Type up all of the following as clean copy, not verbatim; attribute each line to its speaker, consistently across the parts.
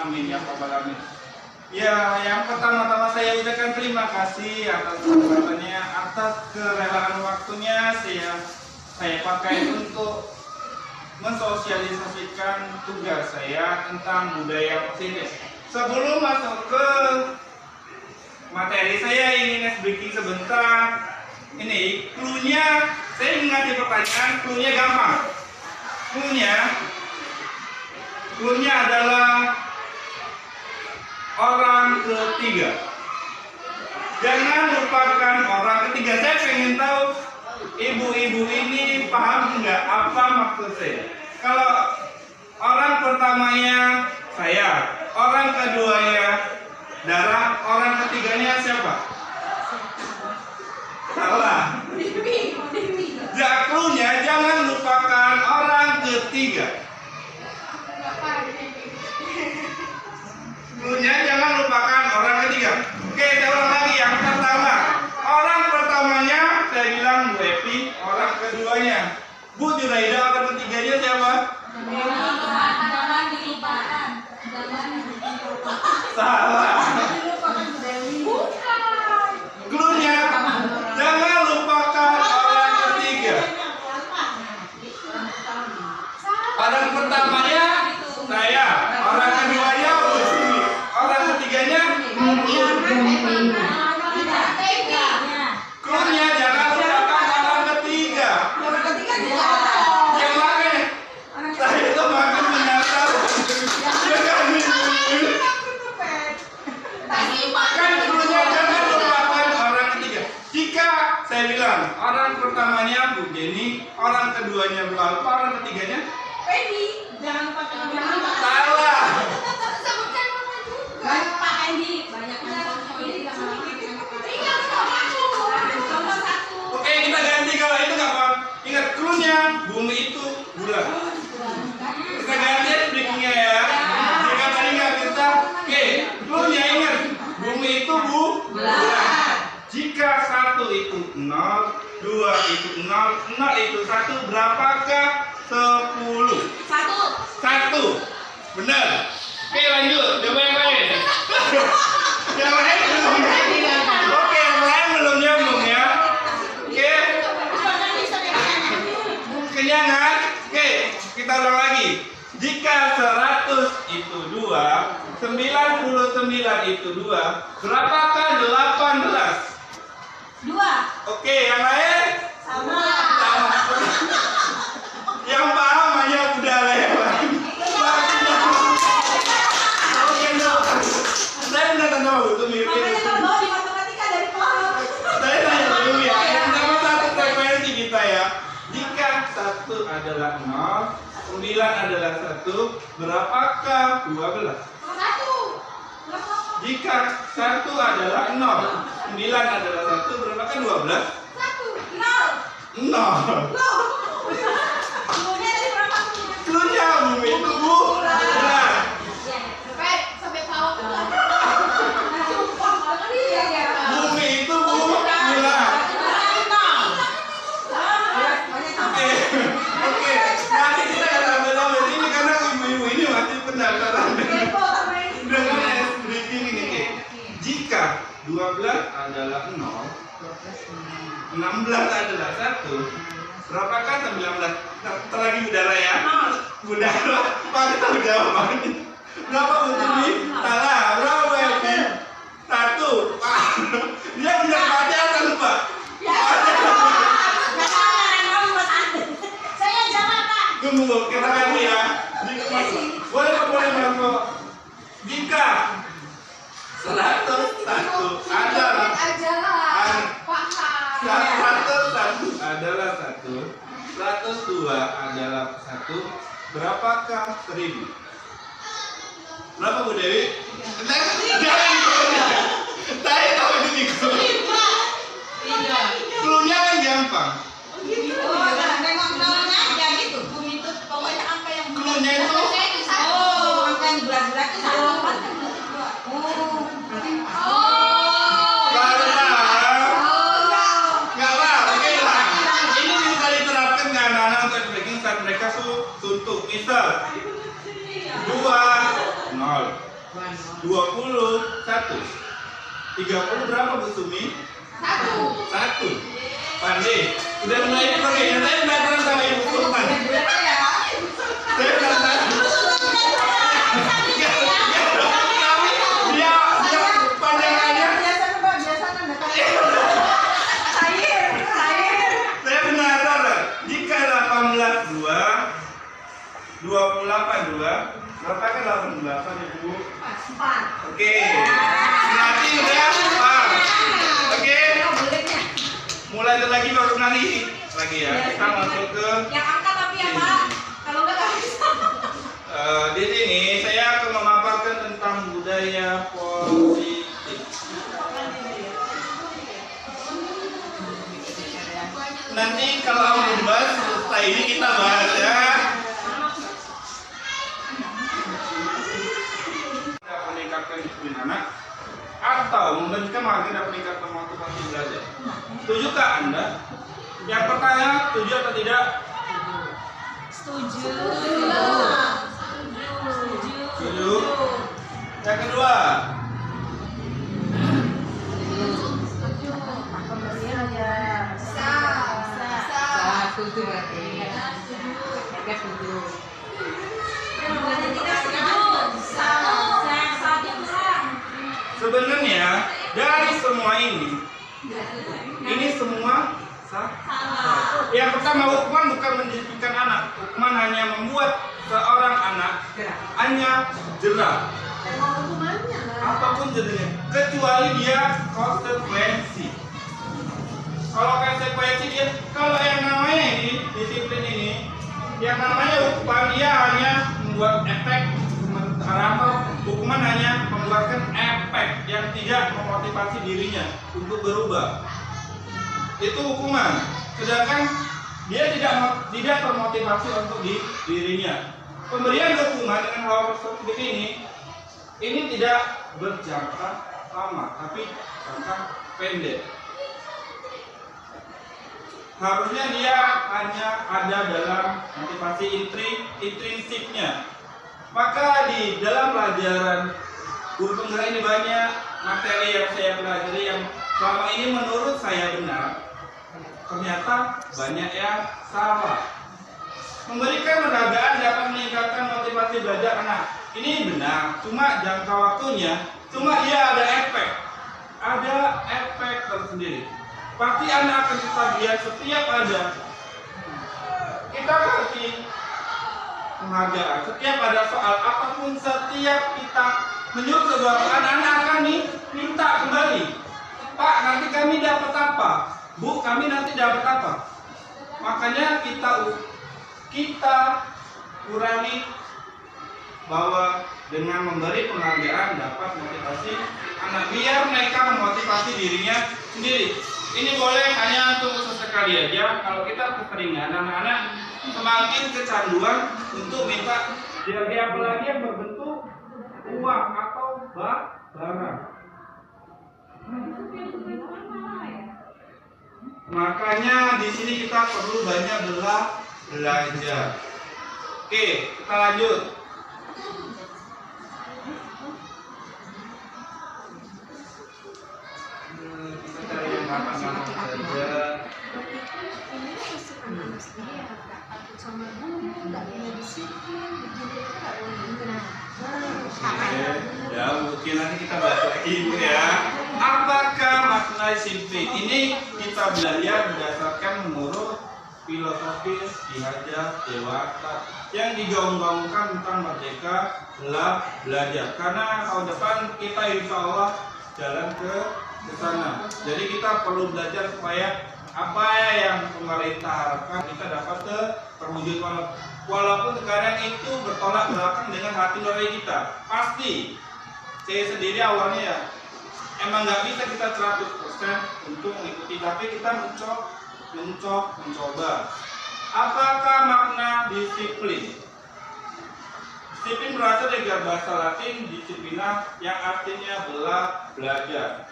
Speaker 1: amin ya rabbal alamin. Ya, yang pertama-tama saya ucapkan terima kasih atas kesempatannya, atas kerelaan waktunya saya pakai untuk mensosialisasikan tugas saya tentang budaya positif. Sebelum masuk ke materi, saya ingin breaking sebentar. Ini clue-nya, saya ingin ngasih pertanyaan, clue-nya gampang. Clue-nya adalah orang ketiga. Jangan lupakan orang ketiga. Saya pengen tahu ibu-ibu ini paham nggak apa maksud saya. Kalau orang pertamanya saya, orang keduanya Dara, orang ketiganya siapa? Salah. Clue-nya jangan lupakan orang ketiga. Clue-nya jangan lupakan orang ketiga. Oke, saya ulang lagi. Yang pertama, orang pertamanya saya bilang Bu Epi, orang keduanya Bu Juraida, orang ketiganya siapa? Salah. Clue-nya jangan lupakan orang ketiga. Orang pertamanya saya, orang keduanya Bu Sini, orang ketiganya Clue-nya jangan lupakan orang ketiga. Yang mana? Saya itu makan menyasar. Kan clue-nya jangan lupakan orang ketiga. Jika saya bilang orang pertamanya Bu Jenny, orang keduanya Bu Alfa, orang ketiganya
Speaker 2: Pendi, jangan lupa
Speaker 1: salah.
Speaker 2: sebutkan nama juga. Pak Pendi, banyak contoh satu.
Speaker 1: Oke, kita ganti kalau itu nggak paham. Ingat clue-nya, bumi itu bulat. Kita ganti breakingnya ya. Jika tadi nggak bisa, oke, clue-nya ingat, bumi itu bulat. Jika 1 itu 0, 2 itu 0, 0 itu 1, berapakah 10? 1. Benar. Oke, lanjut. Coba yang lain. Yang lain belum. Oke, yang lain belum nyambung ya. Oke. Kenyangan. Oke, kita ulang lagi. Jika 100 itu 2, 99 itu 2, berapakah 18?
Speaker 2: 2.
Speaker 1: Oke, yang lain?
Speaker 2: Sama.
Speaker 1: Yang paham hanya udah lewat. Oke, no. Saya nggak tahu itu mirip.
Speaker 2: Makanya kalau bawa di matematika dari paham.
Speaker 1: Saya tanya dulu ya. Yang sama satu frekuensi kita ya. Jika 1 adalah 0, 9 adalah 1, berapakah 12?
Speaker 2: 1.
Speaker 1: Jika 1 adalah 0, 9 adalah 1, berapakah 12?
Speaker 2: 1. 0.
Speaker 1: 0.
Speaker 2: Clue-nya tadi berapa?
Speaker 1: Clue-nya bumi itu bulat.
Speaker 2: Sampai tahu. Sumpah kali ya.
Speaker 1: Bumi itu bulat. Oke. Nanti kita akan ambil ini karena ibu-ibu ini masih pendaftaran dengan breaking ini. Jika 12 adalah 0, 16 adalah 1, berapakah 19? Terlagi udara ya. Udara. Pak tahu jawabannya. Berapa Bu Tini? Salah. Berapa Bu Evi? 1. Pak. Dia punya pelajaran Pak. Tunggu, kita ganti ya. Boleh masuk. Jika 101 adalah 101 adalah 1, 102 adalah 1, berapakah 1000? Berapa Bu Dewi? Saya tahu ini clue-nya kan gampang. Clue-nya itu misal 2, 0 21. 30 berapa Bu Sumi? 1. Pandai. Udah mulai pakai. Saya belajar sama Ibu Sultan. Saya belajar. Dia pandangannya. Saya penasaran. Jika 18 2, 28 2, berapa kan 88 Ibu? Oke. Nanti udah paham. Oke. Mulai lagi baru nanti lagi ya. Kita masuk ke
Speaker 2: yang angkat tapi ya Pak. Kalau enggak bisa.
Speaker 1: Di sini saya akan memaparkan tentang budaya positif. Nanti kalau mau dibahas setelah ini kita bahas ya. Meningkatkan disiplin anak atau memberikan agenda peningkatan motivasi belajar. Setujukah Anda? Yang pertama, setuju atau tidak?
Speaker 2: Setuju.
Speaker 1: Setuju. Yang kedua,
Speaker 3: Setuju berarti. Mereka setuju.
Speaker 1: sebenarnya dari semua ini semua salah. Yang pertama, hukuman bukan menjadikan anak. Hukuman hanya membuat seorang anak hanya jerah. Apapun jadinya, kecuali dia konsekuensi. Kalau konsekuensi dia, kalau yang namanya ini disiplin ini, yang namanya hukuman dia hanya membuat efek sementara, hukuman hanya membuatkan efek yang tidak memotivasi dirinya untuk berubah. Itu hukuman. Sedangkan dia tidak termotivasi untuk dirinya. Pemberian hukuman dengan hal seperti ini tidak berjangka lama, tapi jangka pendek. Harusnya dia hanya ada dalam motivasi intrinsiknya. Maka di dalam pelajaran guru penggerak ini banyak materi yang saya pelajari yang selama ini menurut saya benar, ternyata banyak yang salah. Memberikan penghargaan dapat meningkatkan motivasi belajar anak. Ini benar, cuma jangka waktunya, cuma dia ada efek tersendiri. Pasti Anda akan ketagihan setiap ada kita kasih penghargaan, setiap ada soal apapun, setiap kita menyuruh sebuah soal, Anda akan minta kembali. Pak, nanti kami dapat apa? Bu, kami nanti dapat apa? Makanya kita kurangi bahwa dengan memberi penghargaan dapat motivasi anak, biar mereka memotivasi dirinya sendiri. Ini boleh hanya untuk sesekali aja. Kalau kita keseringan, anak-anak semakin kecanduan untuk minta dia apalagi yang berbentuk uang atau barang. Makanya di sini kita perlu banyak belajar. Oke, kita lanjut. Kita cari yang gampang-gampang saja. Ya, mungkin nanti kita bahas lagi Bu ya. Apakah makna disiplin? Ini kita belajar berdasarkan menurut filosofis Ki Hajar Dewantara yang digaung-gaungkan tentang merdeka belajar. Karena tahun depan kita insya Allah jalan ke sana. Jadi kita perlu belajar supaya apa yang pemerintah harapkan kita dapat terwujud, walaupun sekarang itu bertolak belakang dengan hati nurani kita. Pasti saya sendiri awalnya ya emang nggak bisa kita 100% untuk mengikuti, tapi kita mencoba. Apakah makna disiplin? Disiplin berasal dari bahasa Latin disciplina yang artinya belajar.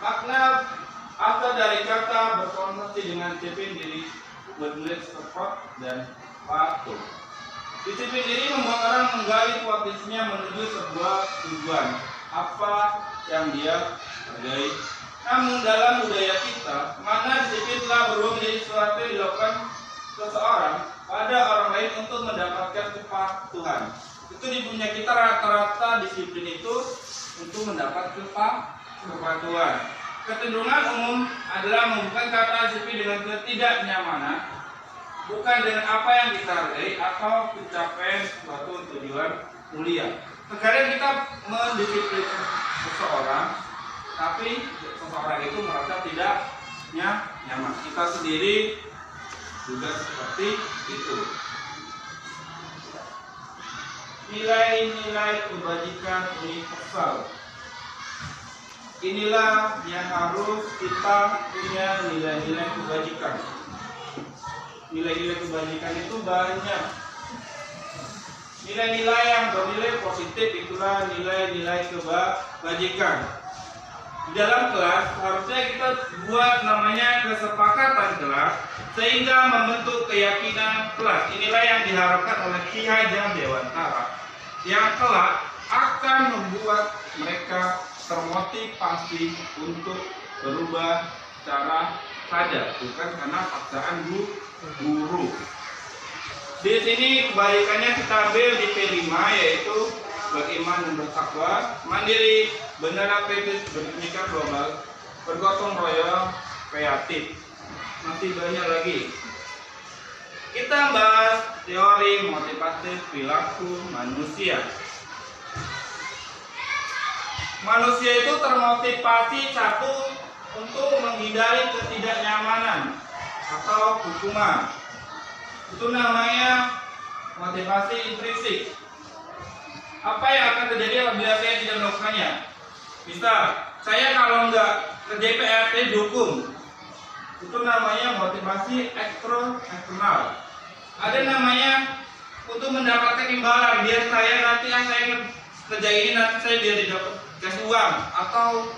Speaker 1: Makna asal dari kata berkonotasi dengan disiplin diri, menulis, sport, dan patuh. Disiplin diri membuat orang menggali potensinya menuju sebuah tujuan apa yang dia hargai. Namun dalam budaya kita, mana disiplin telah berubah menjadi sesuatu yang dilakukan seseorang pada orang lain untuk mendapatkan kepatuhan. Itu di dunia kita rata-rata disiplin itu untuk mendapat kepatuhan. Kecenderungan umum adalah membuka kata disiplin dengan ketidaknyamanan, bukan dengan apa yang kita hargai atau pencapaian suatu tujuan mulia. Terkadang kita mendisiplin seseorang, tapi seseorang itu merasa tidak nyaman. Kita sendiri juga seperti itu. Nilai-nilai kebajikan universal. Inilah yang harus kita punya, nilai-nilai kebajikan. Nilai-nilai kebajikan itu banyak. Nilai-nilai yang bernilai positif itulah nilai-nilai kebajikan. Di dalam kelas harusnya kita buat namanya kesepakatan kelas sehingga membentuk keyakinan kelas. Inilah yang diharapkan oleh Ki Hajar Dewantara yang kelak akan membuat mereka termotivasi untuk berubah secara sadar, bukan karena paksaan guru. Di sini kebalikannya kita ambil di P5, yaitu beriman dan bertakwa, mandiri, benar kritis, berpikir global, bergotong royong, kreatif. Masih banyak lagi. Kita bahas teori motivasi perilaku manusia. Manusia itu termotivasi satu untuk menghindari ketidaknyamanan atau hukuman. Itu namanya motivasi intrinsik. Apa yang akan terjadi apabila saya tidak melakukannya? Misal, saya kalau nggak kerja PRT dihukum. Itu namanya motivasi eksternal. Ada namanya untuk mendapatkan imbalan, biar saya nanti saya kerja ini nanti saya biar dapat kasih uang atau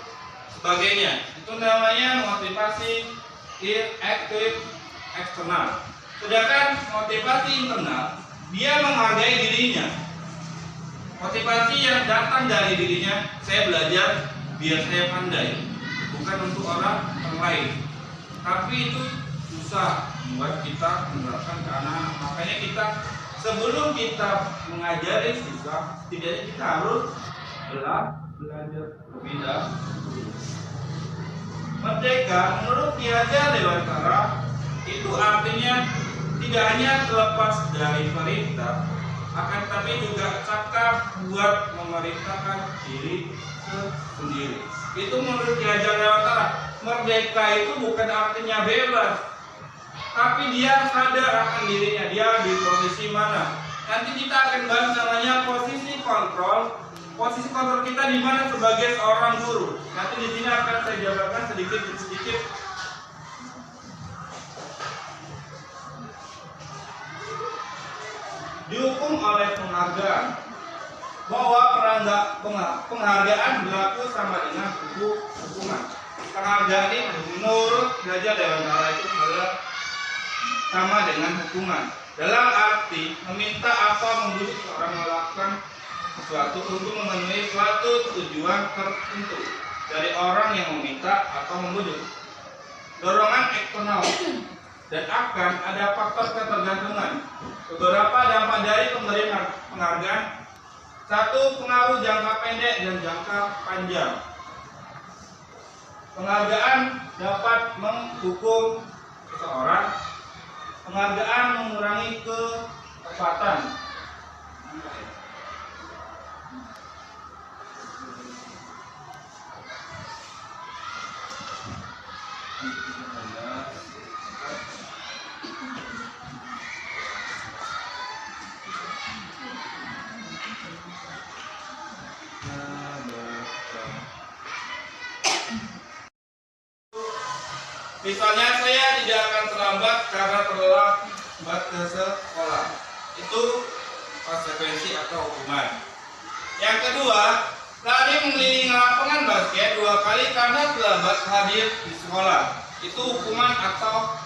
Speaker 1: sebagainya. Itu namanya motivasi eksternal. Sedangkan motivasi internal, dia menghargai dirinya. Motivasi yang datang dari dirinya, saya belajar biar saya pandai, bukan untuk orang lain. Tapi itu susah membuat kita menerapkan ke anak. Makanya kita sebelum kita mengajari siswa, setidaknya kita harus belajar lebih dahulu. Merdeka menurut Ki Hajar Dewantara itu artinya tidak hanya terlepas dari perintah, akan tapi juga cakap buat memerintahkan diri sendiri. Itu menurut Ki Hajar Dewantara. Merdeka itu bukan artinya bebas, tapi dia sadar akan dirinya, dia di posisi mana. Nanti kita akan bahas namanya posisi kontrol. Posisi kontrol kita di mana sebagai seorang guru. Nanti di sini akan saya jabarkan sedikit. Dihukum oleh penghargaan, bahwa penghargaan berlaku sama dengan hukuman. Penghargaan ini menurut Ki Hajar Dewantara itu adalah sama dengan hukuman. Dalam arti meminta atau membujuk seorang melakukan sesuatu untuk memenuhi suatu tujuan tertentu dari orang yang meminta atau membujuk. Dorongan eksternal dan akan ada faktor ketergantungan. Beberapa dampak dari pemberian penghargaan: satu, pengaruh jangka pendek dan jangka panjang. Penghargaan dapat menghukum seseorang. Penghargaan mengurangi ketepatan. Misalnya saya tidak akan terlambat karena terlambat ke sekolah. Itu konsekuensi atau hukuman. Yang kedua, lari mengelilingi lapangan basket 2 kali karena terlambat hadir di sekolah. Itu hukuman atau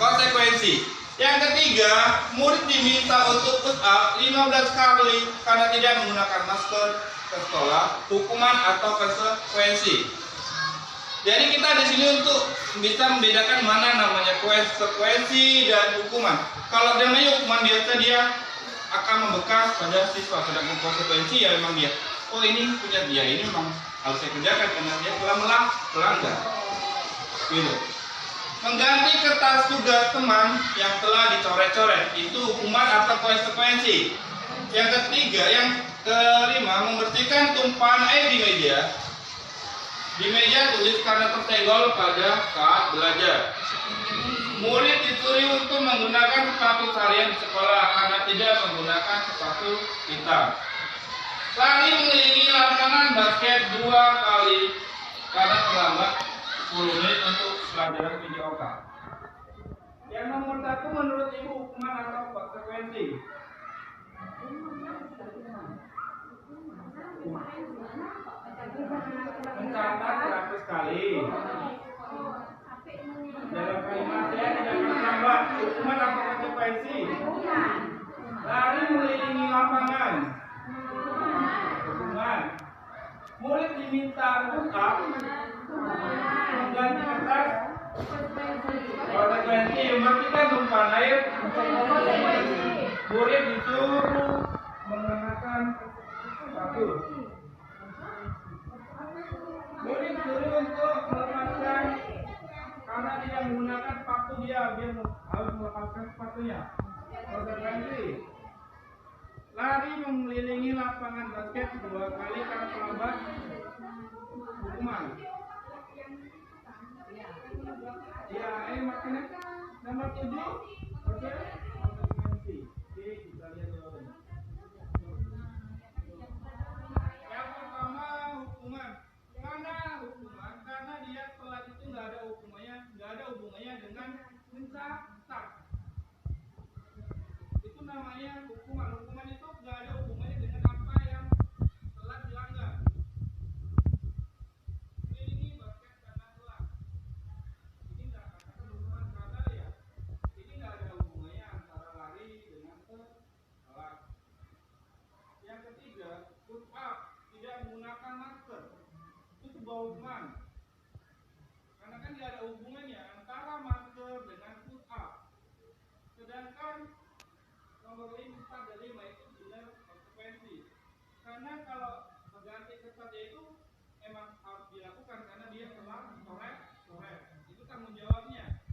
Speaker 1: konsekuensi. Yang ketiga, murid diminta untuk push up 15 kali karena tidak menggunakan masker ke sekolah, hukuman atau konsekuensi. Jadi kita di sini untuk bisa membedakan mana namanya konsekuensi dan hukuman. Kalau namanya hukuman biasa dia akan membekas pada siswa, sedangkan konsekuensi ya memang dia, oh ini punya dia, ini memang harus saya kerjakan karena dia telah melanggar. Gitu. Mengganti kertas tugas teman yang telah dicoret-coret itu hukuman atau konsekuensi. Yang ketiga, yang kelima, membersihkan tumpahan air di meja. Di meja tulis karena tersenggol pada saat belajar. Murid disuruh untuk menggunakan sepatu harian di sekolah karena tidak menggunakan sepatu hitam. Lari mengelilingi lapangan basket 2 kali karena terlambat 10 menit untuk pelajaran PJOK. Yang nomor 1 menurut ibu hukuman atau konsekuensi? Mencatat 100 kali. Dalam kalimat saya tidak akan terlambat. Hukuman atau konsekuensi? Lari mengelilingi lapangan. Hukuman. Murid diminta push-up mengganti kertas. Konsekuensi membersihkan tumpahan air. Murid disuruh mengenakan sepatu. Murid disuruh untuk melepaskan karena tidak menggunakan sepatu dia harus melepaskan sepatunya. Konsekuensi lari mengelilingi lapangan basket 2 kali karena terlambat, hukuman. Ya, makanya nomor 7, oke, konsekuensi. Oke, kita lihat dulu. Yang pertama hukuman. Karena dia telat itu nggak ada hubungannya dengan mencatat. Itu namanya hukuman. Hukuman itu nggak ada hubungannya dengan apa yang telah dilanggar. Ini basket karena telat. Ini nggak katakan hukuman sadar ya. Ini nggak ada hubungannya antara lari dengan telat. Yang ketiga, push up tidak menggunakan masker. Itu sebuah hukuman. Karena kan tidak ada hubungannya antara masker dengan push up. Sedangkan nomor 4 dan 5 itu benar konsekuensi. Karena kalau mengganti kertasnya itu emang harus dilakukan karena dia telah coret. Itu tanggung jawabnya.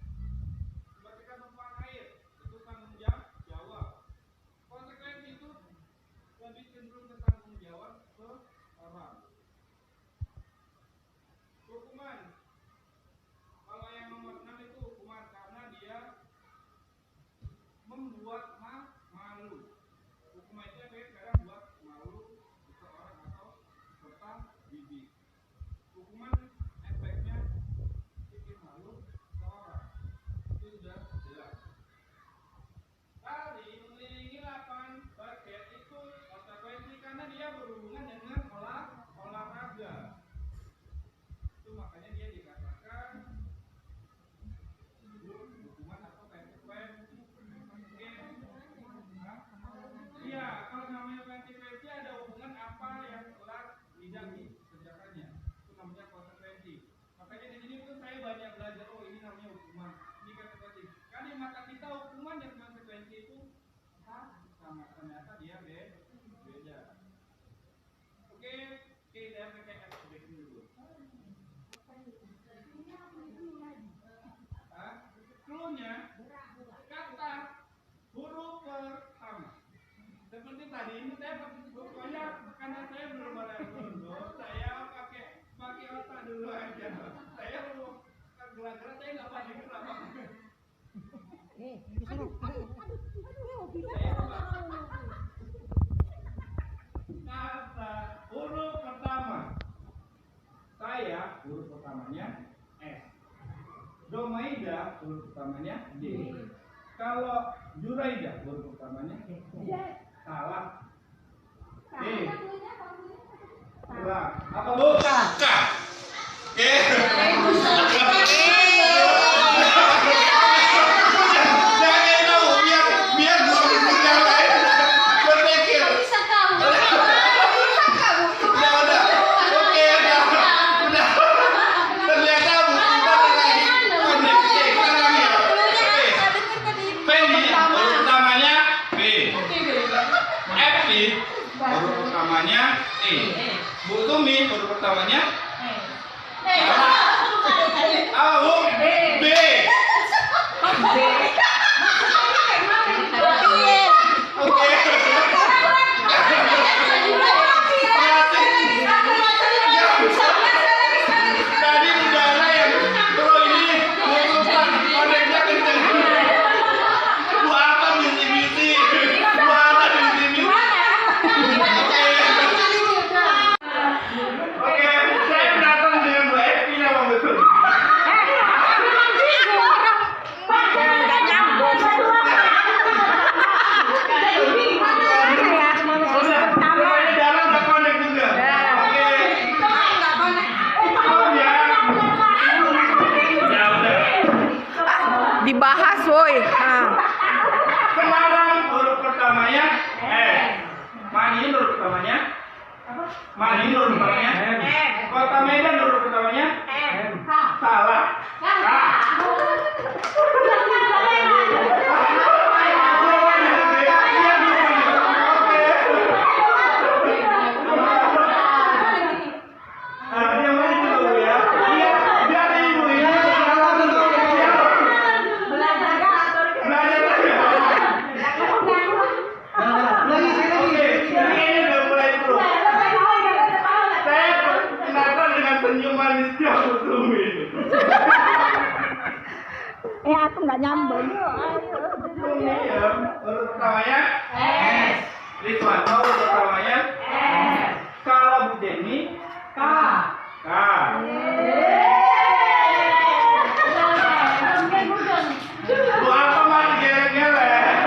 Speaker 1: Membersihkan tumpahan air itu tanggung jawab. Konsekuensi itu lebih cenderung ke tanggung jawab orang. Hukuman. Kalau yang nomor 6 itu hukuman karena dia membuat malu. Hukuman itu kadang buat malu seseorang atau peserta didik. Hukuman efeknya bikin malu seseorang. Itu sudah jelas. Tadi mengelilingi lapangan basket itu konsekuensi karena dia berhubungan dengan olahraga. Itu makanya dia dikatakan hukuman atau konsekuensi. Iya, kalau namanya konsekuensi ada hubungan apa yang telah tidak dikerjakannya. Itu namanya konsekuensi. Makanya di sini pun saya banyak belajar. Oh, ini namanya hukuman, ini konsekuensi. Kan di mata kita hukuman dan konsekuensi itu sama, ternyata dia beda. Oke, saya pakai aspek dulu. Clue-nya kata huruf pertama. Seperti tadi ini saya pokoknya karena saya belum ada dulu, saya pakai otak dulu aja. Saya mau gerak-gerak saya nggak pasti gerak. Kata huruf pertama. Saya huruf pertamanya S. Domaida huruf pertamanya D. Kalau Juraida huruf pertamanya salah. D. Kurang. Apa bu? K. Oke. Jangan Bu Tumi huruf pertamanya
Speaker 2: Eh.
Speaker 1: A, Bu. B. Oke. Tadi udara yang kalau ini butuhkan koneknya kenceng. Bu apa misi-misi? Bu apa misi-misi? Oke, saya datang dengan Bu Evi memang betul. Rupanya darah udah konek juga. Oke. Ya udah.
Speaker 3: Dibahas, woi.
Speaker 1: Semarang huruf pertamanya Mani huruf pertamanya Mani huruf pertamanya Kota Medan huruf pertamanya salah. Dia main dulu ya. Biar ibu ini belajar lagi. Oke, ini udah mulai dulu. Saya kenapa dengan senyum manisnya Bu Tumi.
Speaker 2: Aku nggak nyambung.
Speaker 1: Tumi ya, huruf pertamanya Rizwan, huruf pertamanya kalau Bu Denny K. Bu apa masih geleng-geleng?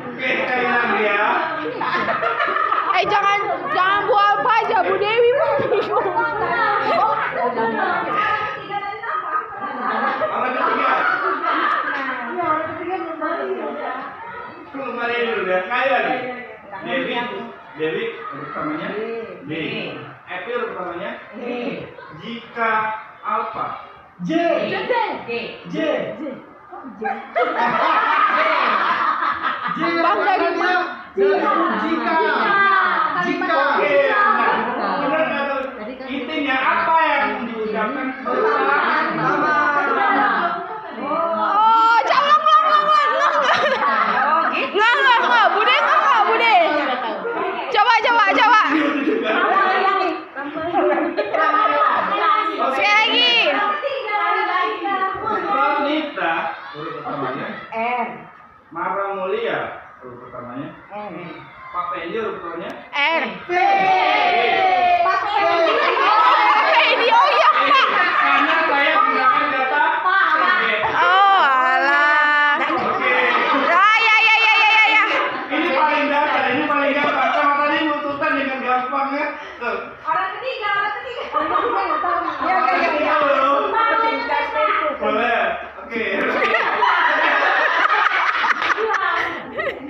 Speaker 1: Oke, sekali lagi ya.
Speaker 3: Jangan buat apa aja, Bu Dewi.
Speaker 1: Orang ketiga. Kembali dulu ya, sekali lagi. Dewi, huruf pertamanya D. Epi huruf pertamanya Jika apa?
Speaker 3: J. Bang dari mana?
Speaker 1: Jika. Oke, nah, benar nggak tuh? Intinya apa yang diucapkan?
Speaker 3: Oh, jangan Enggak, Bude. Coba. Sekali lagi.
Speaker 1: Pranita huruf pertamanya
Speaker 3: R.
Speaker 1: Mara Mulia huruf pertamanya Pak Fendi huruf pertamanya
Speaker 3: R. Ini oh iya, Pak.
Speaker 1: karena saya gunakan data
Speaker 3: Oh, alah.
Speaker 1: Oke,
Speaker 3: Ya.
Speaker 1: ini paling gampang sama tadi tuntutan dengan gampangnya tuh.
Speaker 2: Orang ketiga.
Speaker 1: Boleh, oke.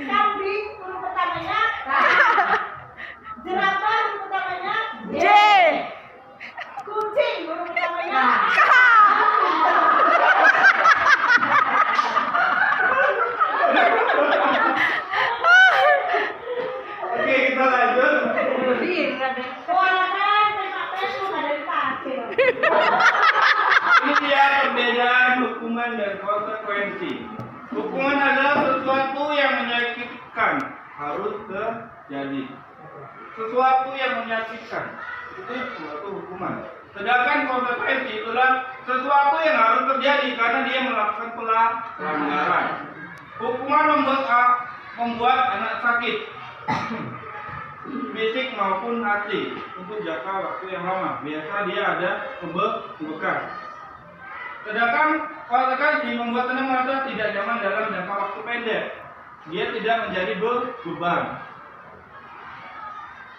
Speaker 2: Kambing huruf pertamanya jerapah huruf pertamanya
Speaker 3: J.
Speaker 2: kucing huruf pertamanya
Speaker 1: Oke, kita lanjut.
Speaker 2: Ponakan Facebook ada di pasir.
Speaker 1: Ini dia perbedaan hukuman dan konsekuensi. Hukuman adalah sesuatu yang menyakitkan, harus terjadi. Sesuatu yang menyakitkan itu suatu hukuman. Sedangkan konsekuensi itulah sesuatu yang harus terjadi karena dia melakukan pelanggaran. Hukuman membuat anak sakit, fisik maupun hati untuk jangka waktu yang lama. Biasa dia ada bekas. Sedangkan konsekuensi membuat anak merasa tidak nyaman dalam jangka waktu pendek. Dia tidak menjadi beban.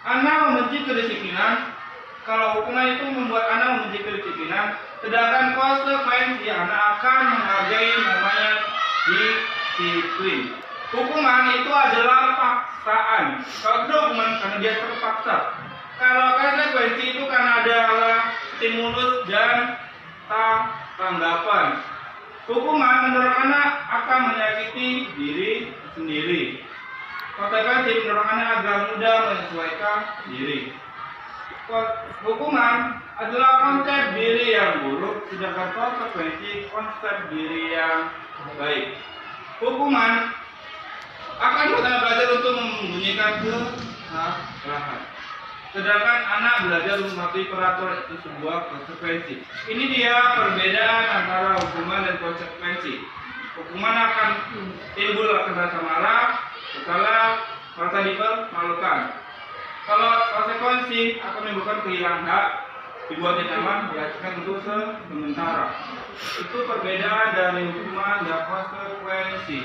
Speaker 1: Anak membenci kedisiplinan. Kalau hukuman itu membuat anak membenci kedisiplinan, sedangkan konsekuensi anak akan menghargai namanya disiplin. Hukuman itu adalah paksaan. Kalau itu hukuman karena dia terpaksa. Kalau konsekuensi itu karena adalah stimulus dan tanggapan. Hukuman menurut anak akan menyakiti diri sendiri. Konsekuensi menurut anak agar mudah menyesuaikan diri. hukuman adalah konsep diri yang buruk, sedangkan konsekuensi konsep diri yang baik. Hukuman akan kita belajar untuk membunyikan kesalahan, sedangkan anak belajar mematuhi peraturan itu sebuah konsekuensi. Ini dia perbedaan antara hukuman dan konsekuensi. Hukuman akan timbul rasa marah, bersalah, merasa dipermalukan. Kalau konsekuensi akan menimbulkan kehilangan hak, dibuat nyaman, dihasilkan untuk sementara. Itu perbedaan dari hukuman dan konsekuensi.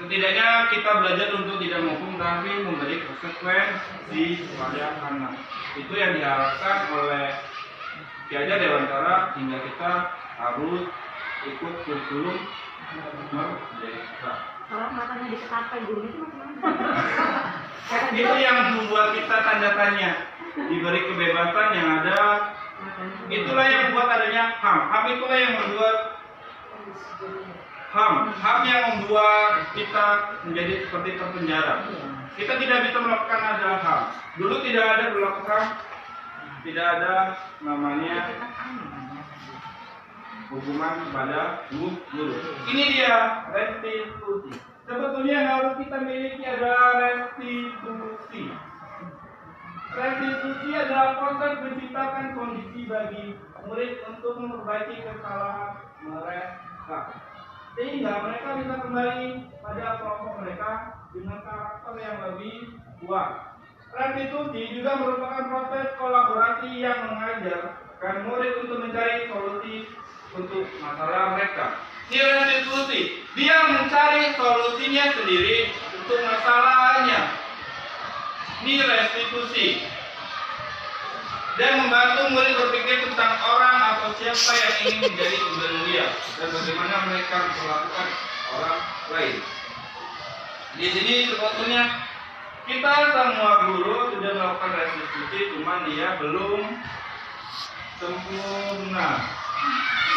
Speaker 1: Setidaknya kita belajar untuk tidak menghukum tapi memberi konsekuensi kepada anak. Itu yang diharapkan oleh Ki Hajar Dewantara, hingga kita harus ikut kurikulum Merdeka.
Speaker 2: Kalau matanya diketapai guru itu macam-macam.
Speaker 1: Itu yang membuat kita tanda tanya. Diberi kebebasan yang ada, itulah yang membuat adanya HAM. HAM itulah yang membuat HAM yang membuat kita menjadi seperti terpenjara. Kita tidak bisa melakukan ada HAM. Dulu tidak ada berlaku HAM, tidak ada namanya hukuman kepada guru. Ini dia restitusi. Sebetulnya yang harus kita miliki adalah restitusi. Restitusi adalah proses menciptakan kondisi bagi murid untuk memperbaiki kesalahan mereka, sehingga mereka bisa kembali pada kelompok mereka dengan karakter yang lebih kuat. Restitusi juga merupakan proses kolaborasi yang mengajarkan murid untuk mencari solusi untuk masalah mereka. Ini restitusi, dia mencari solusinya sendiri untuk masalahnya. Ini restitusi, dan membantu murid berpikir tentang orang atau siapa yang ingin menjadi tujuan dia dan bagaimana mereka memperlakukan orang lain. Di sini sebetulnya kita semua guru sudah melakukan restitusi, cuman dia belum sempurna.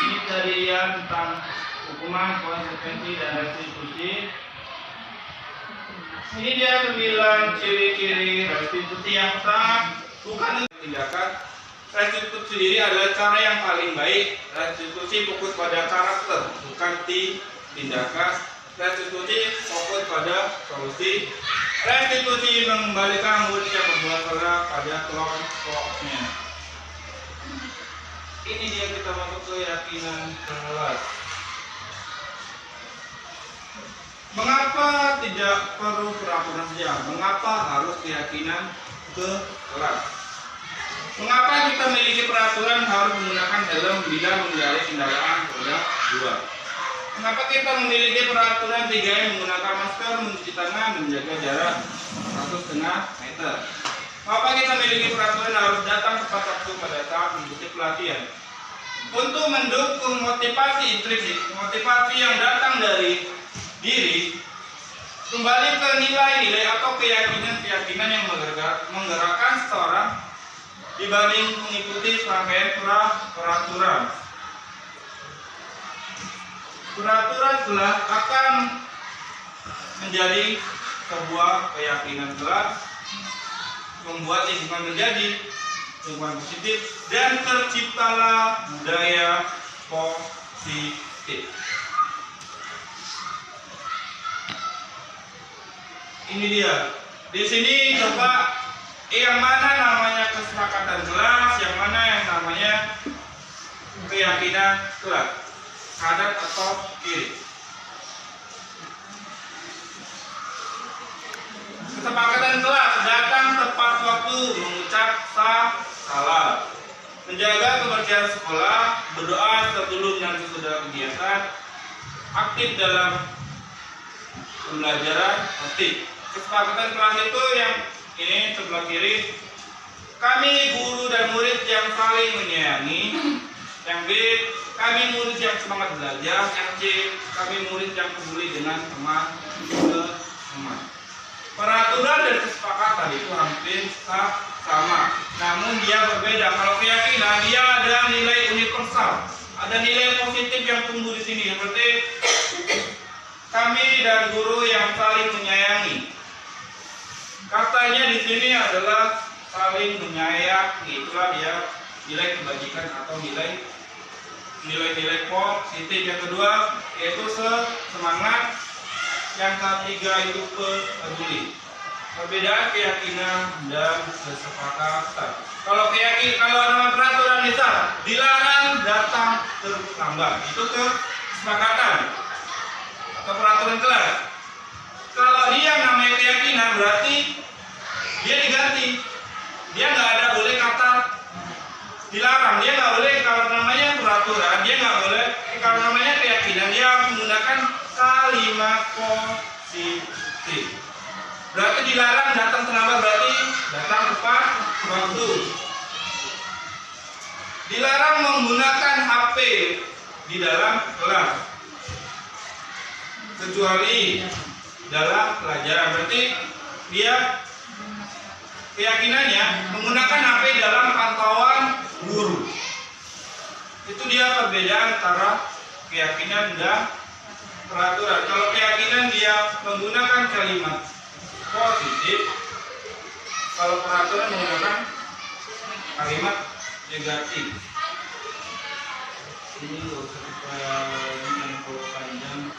Speaker 1: Ini tarian tentang hukuman, konsekuensi, dan restitusi. Ini dia 9 ciri-ciri restitusi yang sah, bukan tindakan. Restitusi sendiri adalah cara yang paling baik. Restitusi fokus pada karakter, bukan tindakan. Restitusi fokus pada solusi. Restitusi mengembalikan murid yang berbuat salah pada kelompoknya. Ini dia kita masuk keyakinan kelas. Mengapa tidak perlu peraturan saja? Mengapa harus keyakinan ke kelas? Mengapa kita memiliki peraturan harus menggunakan helm bila mengendarai kendaraan roda 2? Mengapa kita memiliki peraturan 3M menggunakan masker, mencuci tangan, menjaga jarak 1,5 meter? Mengapa kita memiliki peraturan harus datang tepat waktu pada saat mengikuti pelatihan? Untuk mendukung motivasi intrinsik, motivasi yang datang dari diri, kembali ke nilai-nilai atau keyakinan-keyakinan yang menggerakkan seseorang dibanding mengikuti serangkaian peraturan. Peraturan telah akan menjadi sebuah keyakinan kelas, membuat lingkungan menjadi lingkungan positif, dan terciptalah budaya positif. Ini dia. Di sini coba yang mana namanya kesepakatan kelas, yang mana yang namanya keyakinan kelas, kanan atau kiri. Kesepakatan kelas datang tepat waktu, mengucap salam, menjaga kebersihan sekolah, berdoa sebelum dan sesudah kegiatan, aktif dalam pembelajaran, aktif. Kesepakatan kelas itu yang ini sebelah kiri, kami guru dan murid yang saling menyayangi. Yang B, kami murid yang semangat belajar. Yang C, kami murid yang peduli dengan teman. Peraturan dan kesepakatan itu hampir sama, namun dia berbeda. Kalau keyakinan, dia ada nilai universal, ada nilai positif yang tumbuh di sini, seperti kami dan guru yang saling menyayangi. Katanya di sini adalah saling menyayangi. Itulah dia nilai kebajikan atau nilai-nilai positif. Yang kedua yaitu semangat. Yang ketiga itu peduli. Perbedaan keyakinan dan kesepakatan. Kalau nama peraturan misal dilarang datang terlambat, itu kesepakatan atau peraturan kelas. Kalau dia namanya keyakinan berarti dia diganti. Dia nggak ada boleh kata dilarang. Dia nggak boleh kalau namanya peraturan. Dia nggak boleh kalau namanya keyakinan. Dia harus menggunakan kalimat positif. Berarti dilarang datang terlambat berarti datang tepat waktu. Dilarang menggunakan HP di dalam kelas kecuali dalam pelajaran. Berarti dia keyakinannya menggunakan HP dalam pantauan guru. Itu dia perbedaan antara keyakinan dan peraturan. Kalau keyakinan dia menggunakan kalimat positif, kalau peraturan menggunakan kalimat negatif. Ini supaya info panjang.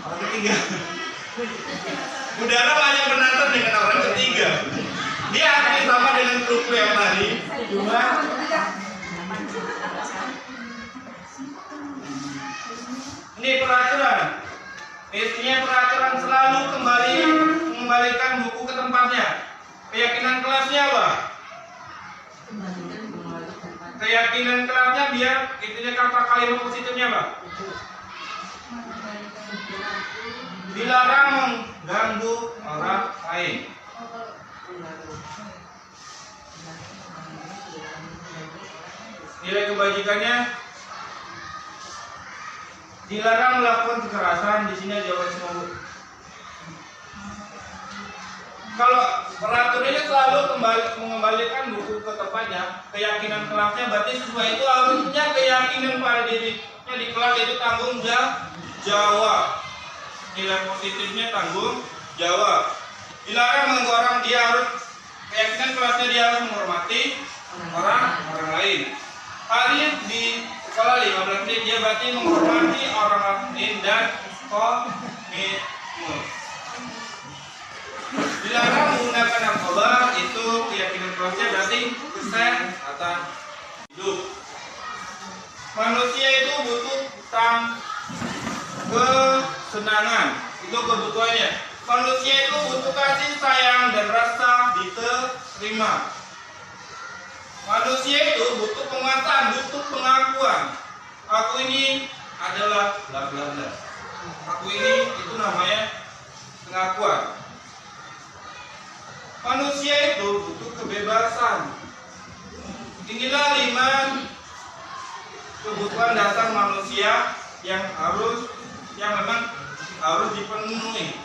Speaker 1: Orang ketiga. Udara banyak penonton dengan orang ketiga. Dia akan sama dengan grup yang tadi. Cuma ini peraturan. Isinya peraturan selalu mengembalikan buku ke tempatnya. Keyakinan kelasnya apa? Keyakinan kelasnya biar intinya kata kalimat positifnya apa? Dilarang mengganggu orang lain. Nilai kebajikannya dilarang melakukan kekerasan. Di sini jawaban semua. Kalau peraturannya selalu mengembalikan buku ke tempatnya, keyakinan kelasnya berarti sesuai itu harusnya keyakinan pada dirinya di kelas itu tanggung jawab. Nilai positifnya tanggung jawab. Dilarang mengganggu orang, dia harus keyakinan kelasnya dia harus menghormati orang lain. Hadir di sekolah 15 menit dia berarti menghormati orang lain dan komitmen. Dilarang menggunakan narkoba, itu keyakinan kelasnya berarti kesehatan hidup. Manusia itu butuh kesenangan, itu kebutuhannya. Manusia itu butuh kasih sayang dan rasa diterima. Manusia itu butuh penguatan, butuh pengakuan. Aku ini adalah bla bla bla. Aku ini itu namanya pengakuan. Manusia itu butuh kebebasan. Inilah 5 kebutuhan dasar manusia yang memang harus dipenuhi.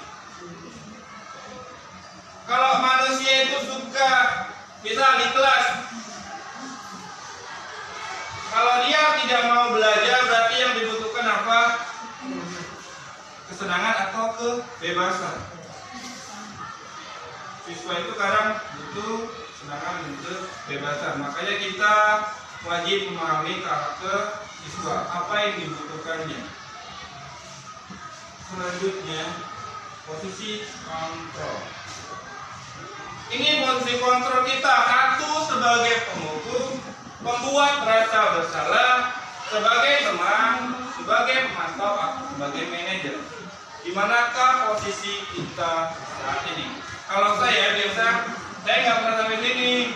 Speaker 1: Kalau manusia itu suka, misal di kelas, kalau dia tidak mau belajar berarti yang dibutuhkan apa? Kesenangan atau kebebasan. Siswa itu kadang butuh kesenangan dan kebebasan. Makanya kita wajib memahami karakter siswa, apa yang dibutuhkannya. Selanjutnya, posisi kontrol. Ini posisi kontrol kita. 1 sebagai penghukum, pembuat rasa bersalah, sebagai teman, sebagai pemantau, atau sebagai manajer. Di manakah posisi kita saat ini? Kalau saya nggak pernah sampai sini.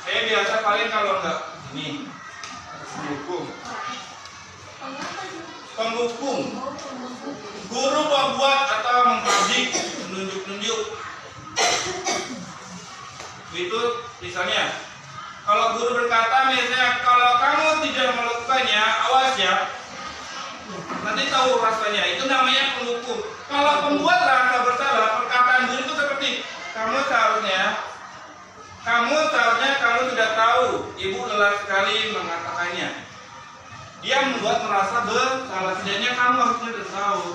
Speaker 1: Saya biasa paling kalau nggak ini penghukum, guru membuat atau mengkaji, menunjuk. Itu misalnya, kalau guru berkata misalnya kalau kamu tidak melakukannya, awas ya, nanti tahu rasanya. Itu namanya penghukum. Kalau pembuat rasa bersalah, perkataan guru itu seperti kamu seharusnya kamu sudah tahu, ibu lelah sekali mengatakannya. Dia membuat merasa bersalah, setidaknya kamu harusnya sudah tahu.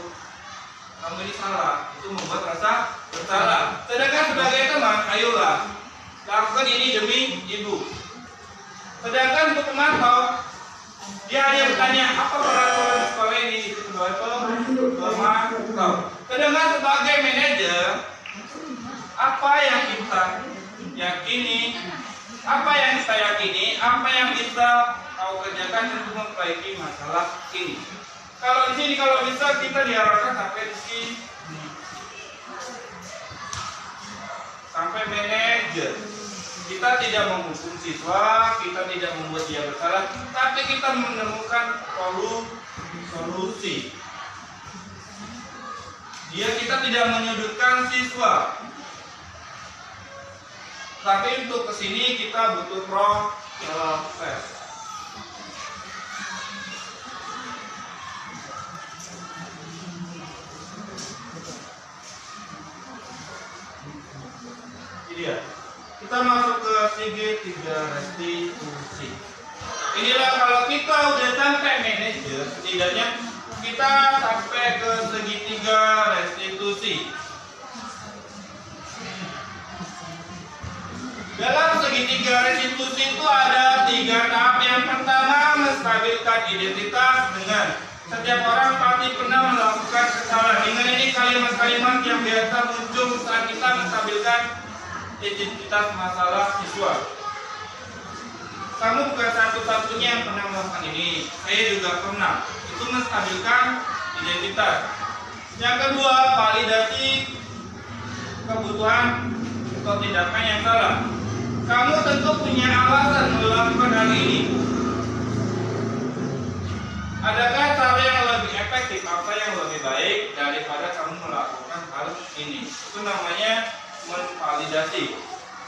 Speaker 1: kamu ini salah, itu membuat rasa bersalah. Sedangkan sebagai teman, ayolah lakukan ini demi ibu. Sedangkan untuk pemantau, dia hanya bertanya apa peraturan sekolah ini sebagai pemantau. Sedangkan sebagai manajer, apa yang kita yakini, apa yang kita kau kerjakan untuk memperbaiki masalah ini. Kalau di sini kalau bisa kita diarahkan sampai di sini, sampai manajer. Kita tidak menghukum siswa, kita tidak membuat dia bersalah, tapi kita menemukan solusi. Kita tidak menyudutkan siswa. Tapi untuk kesini kita butuh proses. Ini ya. Kita masuk ke segitiga restitusi. Inilah kalau kita udah sampai manajer, setidaknya kita sampai ke segitiga restitusi. Dalam segitiga restitusi itu ada 3 tahap. Yang pertama, menstabilkan identitas. Dengan setiap orang pasti pernah melakukan kesalahan. Dengan ini kalimat-kalimat yang biasa muncul saat kita menstabilkan identitas masalah siswa. Kamu bukan satu-satunya yang pernah melakukan ini. Saya juga pernah. Itu menstabilkan identitas. Yang kedua, validasi kebutuhan atau tindakan yang salah. Kamu tentu punya alasan melakukan hal ini. Adakah cara yang lebih efektif atau yang lebih baik daripada kamu melakukan hal ini? Itu namanya memvalidasi.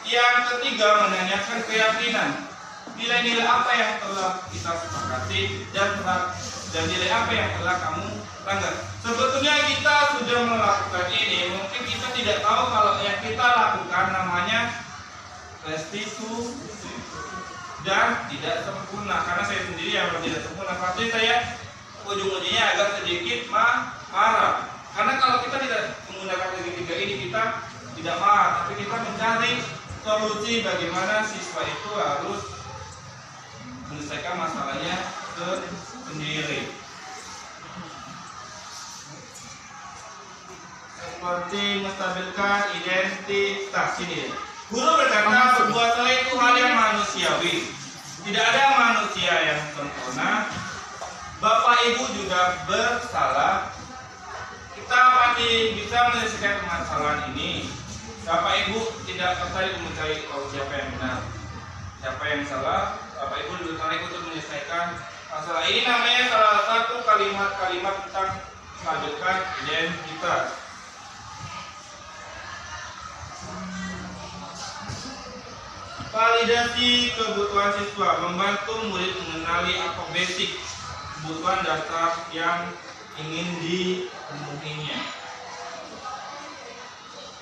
Speaker 1: Yang ketiga, menanyakan keyakinan. Nilai-nilai apa yang telah kita sepakati dan nilai apa yang telah kamu langgar. Sebetulnya kita sudah melakukan ini, mungkin kita tidak tahu kalau yang kita lakukan namanya restitusi dan tidak sempurna. Karena saya sendiri yang tidak sempurna, pasti saya ujung-ujungnya agak sedikit marah. Karena kalau kita tidak menggunakan segitiga ini, kita tidak marah, tapi kita mencari solusi bagaimana siswa itu harus menyelesaikan masalahnya sendiri. Seperti menstabilkan identitas ini. Guru berkata sebuah salah itu hal yang manusiawi. Tidak ada manusia yang sempurna. Bapak Ibu juga bersalah. Kita pasti bisa menyelesaikan permasalahan ini. Bapak Ibu tidak tertarik mencari tahu siapa yang benar, siapa yang salah. Bapak Ibu juga tertarik untuk menyelesaikan masalah ini. Namanya salah satu kalimat-kalimat tentang menstabilkan identitas. Validasi kebutuhan siswa, membantu murid mengenali apa basic kebutuhan dasar yang ingin dipenuhinya.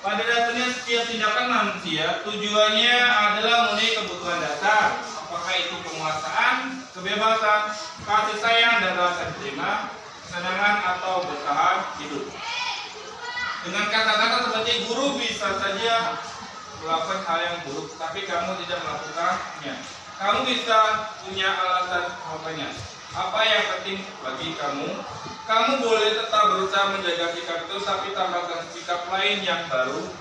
Speaker 1: Pada dasarnya setiap tindakan manusia tujuannya adalah memenuhi kebutuhan dasar, apakah itu penguasaan, kebebasan, kasih sayang dan rasa terima, kesenangan atau bertahan hidup. Dengan kata-kata seperti guru bisa saja melakukan hal yang buruk, tapi kamu tidak melakukannya. Kamu bisa punya alasan melakukannya. Apa yang penting bagi kamu? Kamu boleh tetap berusaha menjaga sikap itu, tapi tambahkan sikap lain yang baru.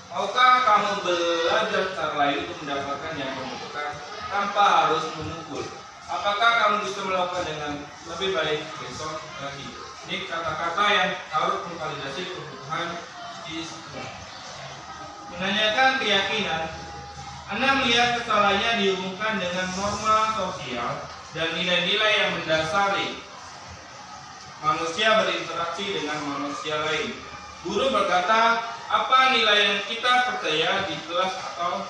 Speaker 1: Maukah kamu belajar cara lain untuk mendapatkan yang kamu butuhkan tanpa harus memukul? Apakah kamu bisa melakukan dengan lebih baik besok lagi? Ini kata-kata yang harus memvalidasi kebutuhan siswa. Menanyakan keyakinan. Anda melihat kesalahannya dihubungkan dengan norma sosial dan nilai-nilai yang mendasari manusia berinteraksi dengan manusia lain. Guru berkata, apa nilai yang kita percaya di kelas atau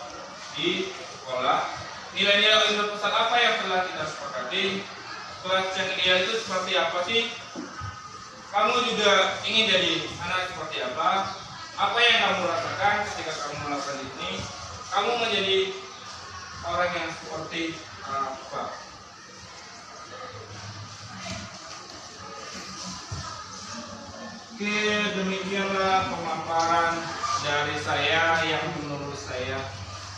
Speaker 1: di sekolah? Nilai-nilai universal apa yang telah kita sepakati? Kelas yang ideal itu seperti apa sih? Kamu juga ingin jadi anak seperti apa? Apa yang kamu rasakan ketika kamu melakukan ini? Kamu menjadi orang yang seperti apa? Oke, demikianlah pemaparan dari saya yang menurut saya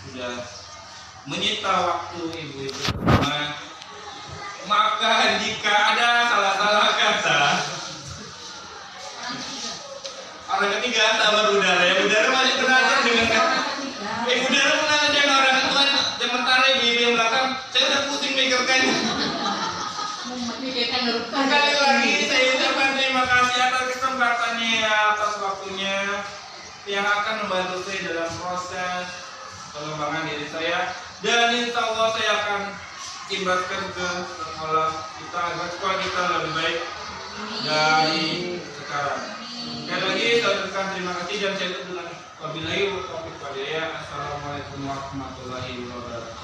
Speaker 1: sudah menyita waktu ibu-ibu semua. Maka jika ada salah-salah kata, orang ketiga tambah udara ya. Udara masih penasaran dengan kata. Udara penasaran dengan orang tua. Sementara ibu yang belakang, saya udah pusing mikirkannya. Sekali lagi saya ucapkan terima kasih atas kesempatannya, atas waktunya yang akan membantu saya dalam proses pengembangan diri saya, dan insya Allah saya akan imbaskan ke sekolah kita agar sekolah kita lebih baik dari sekarang. Sekali lagi saya ucapkan terima kasih dan saya tutup dengan wabillahi taufiq wal hidayah. Assalamualaikum warahmatullahi wabarakatuh.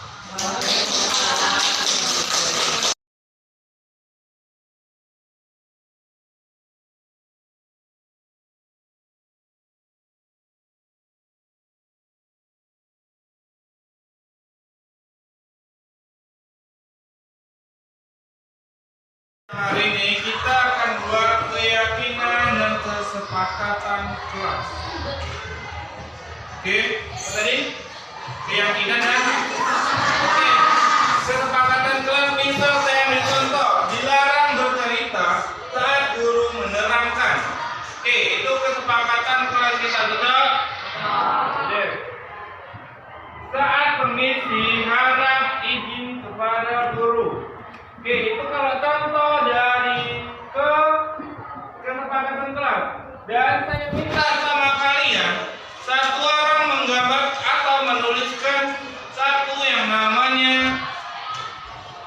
Speaker 1: Hari ini kita akan buat keyakinan dan kesepakatan kelas. Oke, apa tadi? Keyakinan dan oke. Kesepakatan kelas. Misal saya ambil contoh, dilarang bercerita saat guru menerangkan. Oke, itu kesepakatan kelas kita, betul? Oke. Saat permisi harap izin kepada guru. Oke, itu kalau contoh dari kesepakatan kelas. Dan saya minta sama kalian, satu orang menggambar atau menuliskan satu yang namanya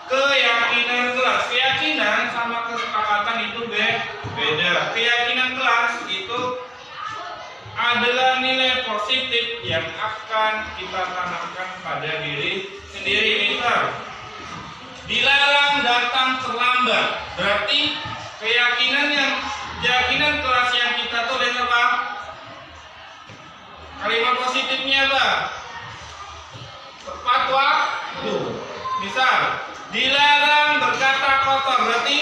Speaker 1: keyakinan kelas. Keyakinan sama kesepakatan itu beda. Keyakinan kelas itu adalah nilai positif yang akan kita tanamkan pada diri sendiri. Misal, dilarang datang terlambat. Berarti keyakinan kelas yang kita tulis apa? Kalimat positifnya apa? Tepat waktu. Misal, dilarang berkata kotor. Berarti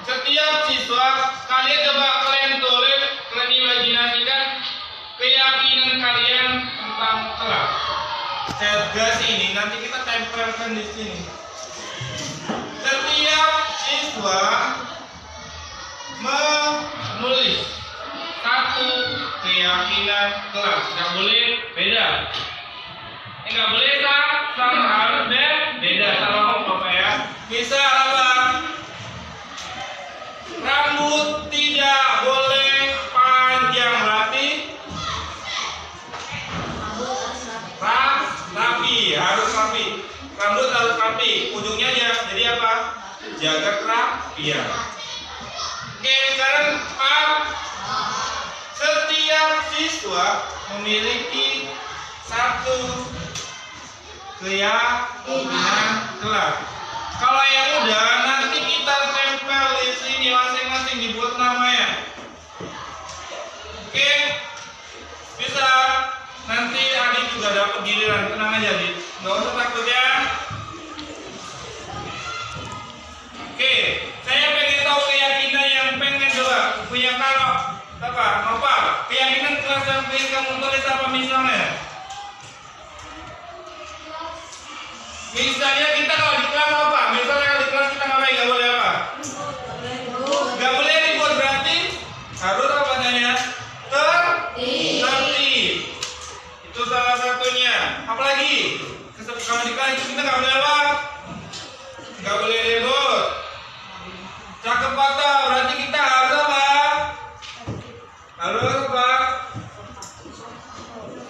Speaker 1: setiap siswa, kalian tulis, kalian imajinasikan keyakinan kalian tentang kelas. Saya gas ini nanti kita tempelkan di sini. Setiap siswa menulis satu keyakinan kelas. Nggak boleh beda. Nggak boleh sama, harus beda. Salah Bapak ya. Misal apa? Rambut tidak boleh panjang, berarti rapi, harus rapi. Rambut harus rapi, ujungnya aja. Jadi apa? Jaga kerapian. Oke, sekarang setiap siswa memiliki satu keyakinan kelas. Kalau yang udah nanti kita tempel di sini masing-masing, dibuat namanya. Oke, bisa. Nanti adik juga dapat giliran, tenang aja Adik, nggak usah takut ya. Oke, saya pengen tahu keyakinan yang pengen coba punya kalau apa? Keyakinan kelas yang pengen kamu tulis apa misalnya? Misalnya kita kalau di kelas apa? Misalnya kalau di kelas kita ngapain? Nggak boleh apa? Nggak boleh ribut, berarti harus apa namanya? Tertib. Itu salah satunya. Apalagi kalau di kelas itu kita nggak boleh apa? Nggak boleh ribut. Cakep patah, berarti kita harus apa? Harus apa?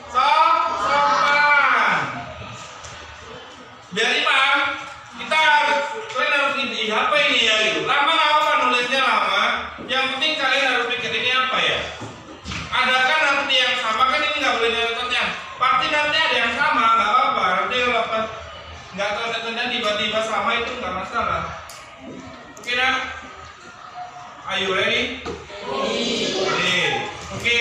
Speaker 1: Sopan. Biar imam, kita kalian harus apa ini ya gitu. Lama nggak apa nulisnya lama. Yang penting kalian harus pikir ini apa ya? Ada kan nanti yang sama, kan ini nggak boleh nyontohnya. Pasti nanti ada yang sama, nggak apa-apa. Nanti kalau nggak contohnya tiba-tiba sama itu nggak masalah. Oke nak? Are you ready? Oke.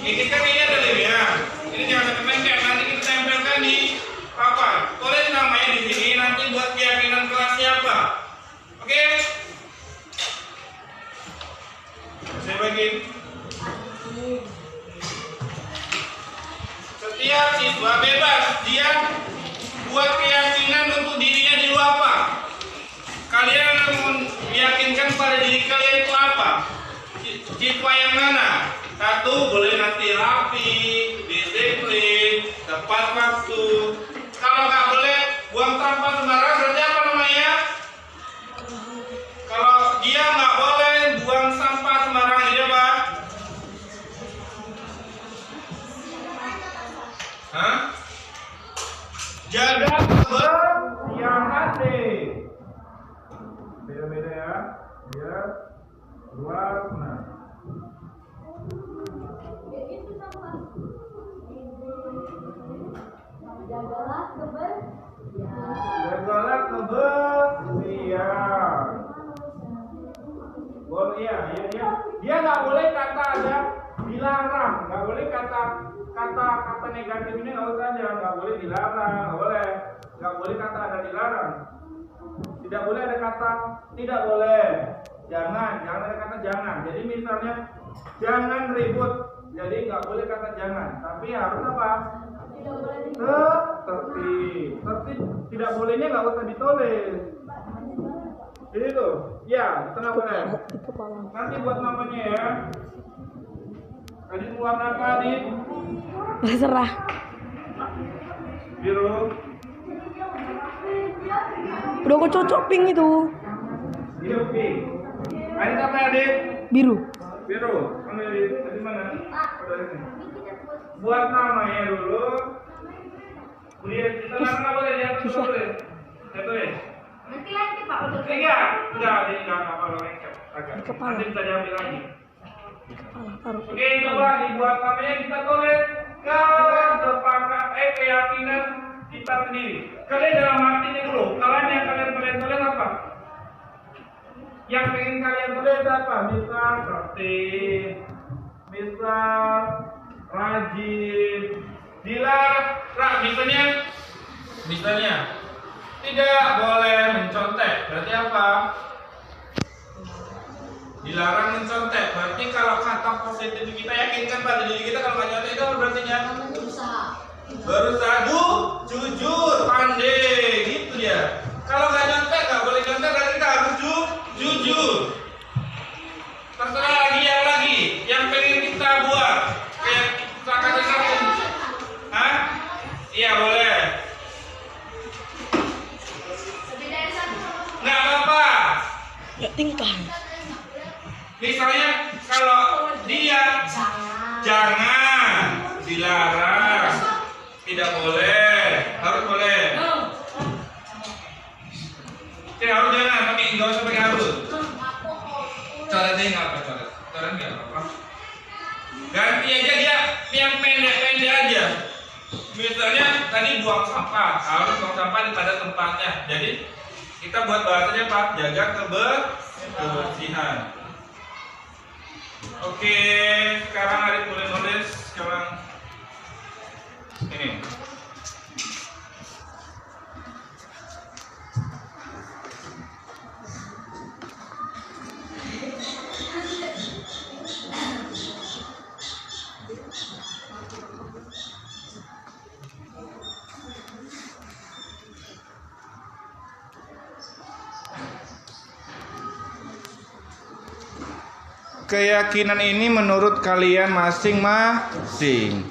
Speaker 1: Ini kan ini ada ya. Ini jangan ditempelkan, nanti kita tempelkan di papan. Tulis namanya di sini, nanti buat keyakinan kelasnya apa. Oke? Siswa yang mana? Satu, boleh nanti rapi, disiplin, tepat waktu. Kalau nggak boleh buang sampah sembarangan, berarti apa namanya? Kalau dia nggak boleh buang sampah sembarangan, dia apa? Hah? Jaga kebersihan deh. Beda-beda ya, biar warna.
Speaker 2: Jagalah
Speaker 1: Jagalah kebersihan. Boleh ya, dia nggak boleh kata ada dilarang, nggak boleh kata negatif ini nggak usah aja, nggak boleh dilarang, nggak boleh kata ada dilarang, tidak boleh ada kata tidak boleh, jangan ada kata jangan. Jadi misalnya jangan ribut, jadi nggak boleh kata jangan, tapi harus apa? Tertib. Tidak bolehnya nggak usah ditulis. Jadi tuh, ya, tengah boleh. Nanti buat namanya ya. Adit warna apa, Adit?
Speaker 3: Terserah.
Speaker 1: Biru.
Speaker 3: Udah aku cocok pink itu.
Speaker 1: Biru pink. Adit apa, Adit?
Speaker 3: Biru.
Speaker 1: Biru. Mana Adit? Di mana? Oh, dari sini. Buat namanya dulu. Kemudian kita nggak boleh lihat, kita boleh. Saya tulis.
Speaker 2: Nanti Pak untuk
Speaker 1: Enggak, Adit nggak apa-apa lengkap. Nanti bisa diambil lagi. Oke, coba dibuat namanya, kita tulis keyakinan kita sendiri. Kalian dalam hatinya dulu. Kalian yang kalian tulis apa? Yang pengen kalian tulis apa? Misal tertib, misal rajin, dilarang. Misalnya tidak boleh mencontek. Berarti apa? Dilarang mencontek. Berarti kalau kata positif kita yakinkan pada diri kita, kalau nggak nyontek itu berarti berusaha, jujur, pandai, gitu dia. Kalau nggak nyontek, nggak boleh nyontek, berarti kita harus jujur. Terserah lagi yang pengen kita buat. Kayak kita kata satu. Hah? Iya boleh. Nggak apa-apa.
Speaker 3: Nggak tingkah.
Speaker 1: Misalnya kalau dia jangan, dilarang, tidak boleh, harus boleh. Harus jangan, tapi nggak usah pakai harus. Coretnya nggak apa coret nggak apa. Ganti aja dia yang pendek-pendek aja. Misalnya tadi buang sampah, harus buang sampah pada tempatnya. Jadi kita buat bahasanya Pak, jaga kebersihan. Oke, sekarang Arif boleh nulis sekarang ini. Keyakinan ini menurut kalian masing-masing.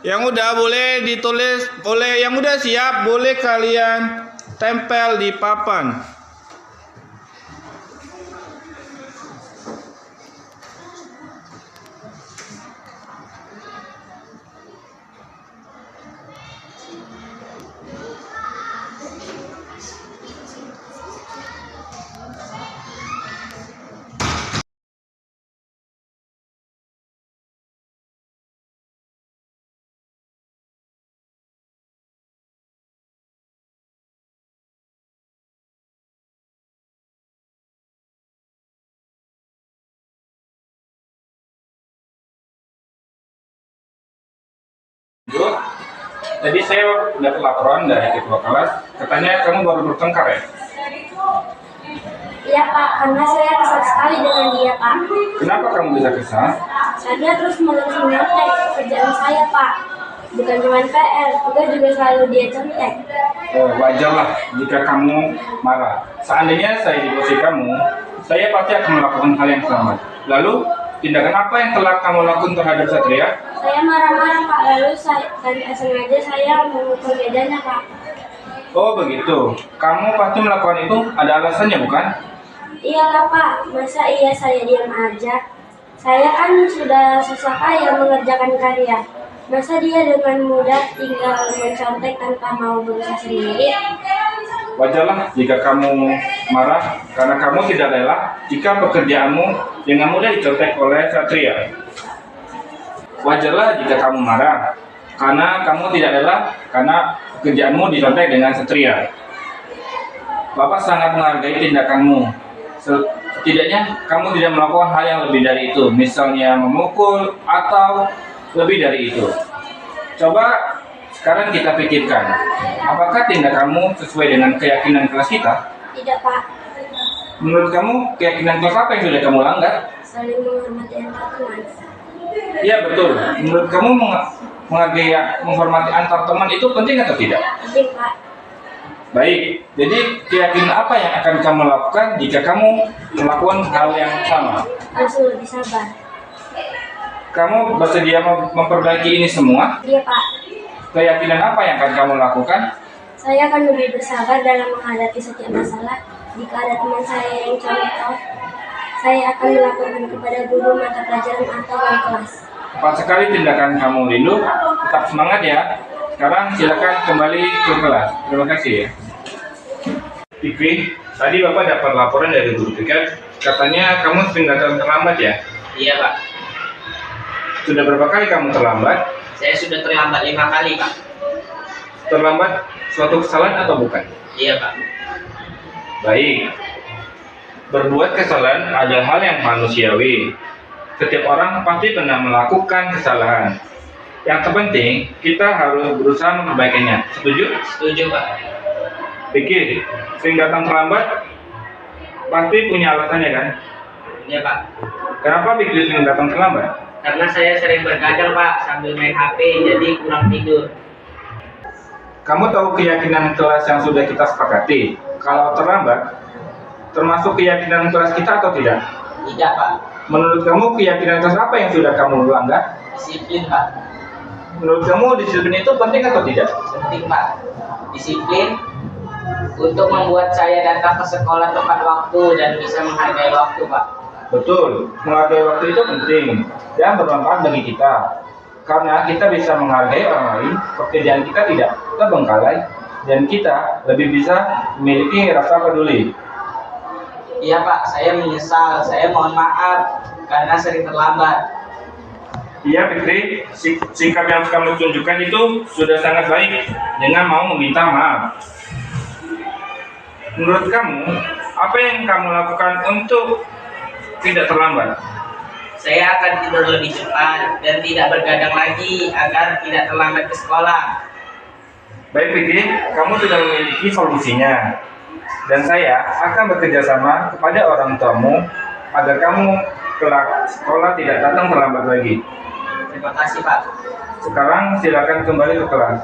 Speaker 1: Yang udah boleh ditulis, boleh yang udah siap boleh kalian tempel di papan. Bu, tadi saya dapat laporan dari ketua kelas, katanya kamu baru bertengkar ya?
Speaker 2: Iya Pak, karena saya kesal sekali dengan dia Pak.
Speaker 1: Kenapa kamu bisa kesal?
Speaker 2: Dia terus menerus menyontek kerjaan saya Pak. Bukan cuma PR, juga selalu dia contek.
Speaker 1: Wajarlah jika kamu marah. Seandainya saya di posisi kamu, saya pasti akan melakukan hal yang sama. Lalu, tindakan apa yang telah kamu lakukan terhadap Satria?
Speaker 2: Saya marah-marah Pak, lalu tanpa sengaja saya memukul bedanya Pak.
Speaker 1: Oh begitu, kamu pasti melakukan itu ada alasannya bukan?
Speaker 2: Iyalah Pak, masa iya saya diam aja? Saya kan sudah susah payah mengerjakan karya. Masa dia dengan mudah tinggal mencontek tanpa mau berusaha sendiri?
Speaker 1: Wajarlah jika kamu marah karena kamu tidak rela jika pekerjaanmu dengan mudah dicontek oleh Satria. Wajarlah jika kamu marah karena kamu tidak rela karena pekerjaanmu dicontek dengan Satria. Bapak sangat menghargai tindakanmu. Setidaknya kamu tidak melakukan hal yang lebih dari itu, misalnya memukul atau lebih dari itu. Coba sekarang kita pikirkan, apakah tindakanmu sesuai dengan keyakinan kelas kita?
Speaker 2: Tidak Pak,
Speaker 1: Menurut kamu, keyakinan kelas apa yang sudah kamu langgar?
Speaker 2: saling menghormati antar teman.
Speaker 1: Iya betul. Menurut kamu menghargai, menghormati antar teman itu penting atau tidak?
Speaker 2: Penting Pak.
Speaker 1: Baik, jadi keyakinan apa yang akan kamu lakukan jika kamu melakukan hal yang sama?
Speaker 2: Harus lebih sabar.
Speaker 1: Kamu bersedia memperbaiki ini semua?
Speaker 2: Iya Pak,
Speaker 1: Keyakinan apa yang akan kamu lakukan?
Speaker 2: saya akan lebih bersabar dalam menghadapi setiap masalah. Jika ada teman saya yang contoh, saya akan melaporkan kepada guru mata pelajaran atau wali kelas.
Speaker 1: Tepat sekali tindakan kamu, Lindu. Tetap semangat ya. Sekarang silakan kembali ke kelas. Terima kasih ya. Fikri, tadi Bapak dapat laporan dari guru tiket. Katanya kamu sering datang terlambat ya?
Speaker 4: Iya Pak,
Speaker 1: Sudah berapa kali kamu terlambat?
Speaker 4: saya sudah terlambat 5 kali Pak.
Speaker 1: Terlambat suatu kesalahan atau bukan?
Speaker 4: Iya Pak.
Speaker 1: Baik. Berbuat kesalahan adalah hal yang manusiawi. Setiap orang pasti pernah melakukan kesalahan. Yang terpenting, kita harus berusaha memperbaikinya. Setuju?
Speaker 4: Setuju Pak.
Speaker 1: Fikri, sering datang terlambat, pasti punya alasannya kan?
Speaker 4: Iya Pak.
Speaker 1: Kenapa Fikri sering datang terlambat?
Speaker 4: Karena saya sering bergadang Pak sambil main HP, jadi kurang tidur.
Speaker 1: Kamu tahu keyakinan kelas yang sudah kita sepakati? Kalau terlambat, termasuk keyakinan kelas kita atau tidak?
Speaker 4: Tidak Pak.
Speaker 1: Menurut kamu keyakinan kelas apa yang sudah kamu langgar?
Speaker 4: Disiplin Pak.
Speaker 1: Menurut kamu disiplin itu penting atau tidak?
Speaker 4: Penting Pak. Disiplin untuk membuat saya datang ke sekolah tepat waktu dan bisa menghargai waktu Pak.
Speaker 1: Betul, menghargai waktu itu penting dan bermanfaat bagi kita. Karena kita bisa menghargai orang lain, pekerjaan kita tidak terbengkalai, dan kita lebih bisa memiliki rasa peduli.
Speaker 4: Iya Pak, saya menyesal. Saya mohon maaf karena sering terlambat.
Speaker 1: Iya Fikri, sikap yang kamu tunjukkan itu sudah sangat baik dengan mau meminta maaf. Menurut kamu, apa yang kamu lakukan untuk tidak terlambat?
Speaker 4: Saya akan tidur lebih cepat dan tidak bergadang lagi agar tidak terlambat ke sekolah.
Speaker 1: Baik Fikri, kamu sudah memiliki solusinya. Dan saya akan bekerja sama kepada orang tuamu agar kamu kelak sekolah tidak datang terlambat lagi.
Speaker 4: Terima kasih Pak.
Speaker 1: Sekarang silakan kembali ke kelas.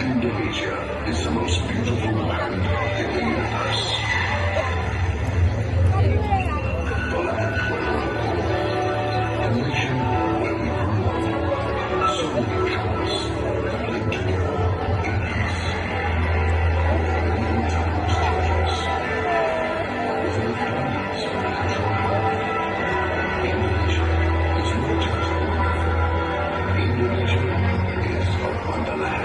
Speaker 5: Indonesia is the most beautiful land in the universe. The land where we live. A nation where we grew up. So many countless that live together in peace. Many times treasures. With independence under control. Indonesia is no territory. Indonesia is a wonderland.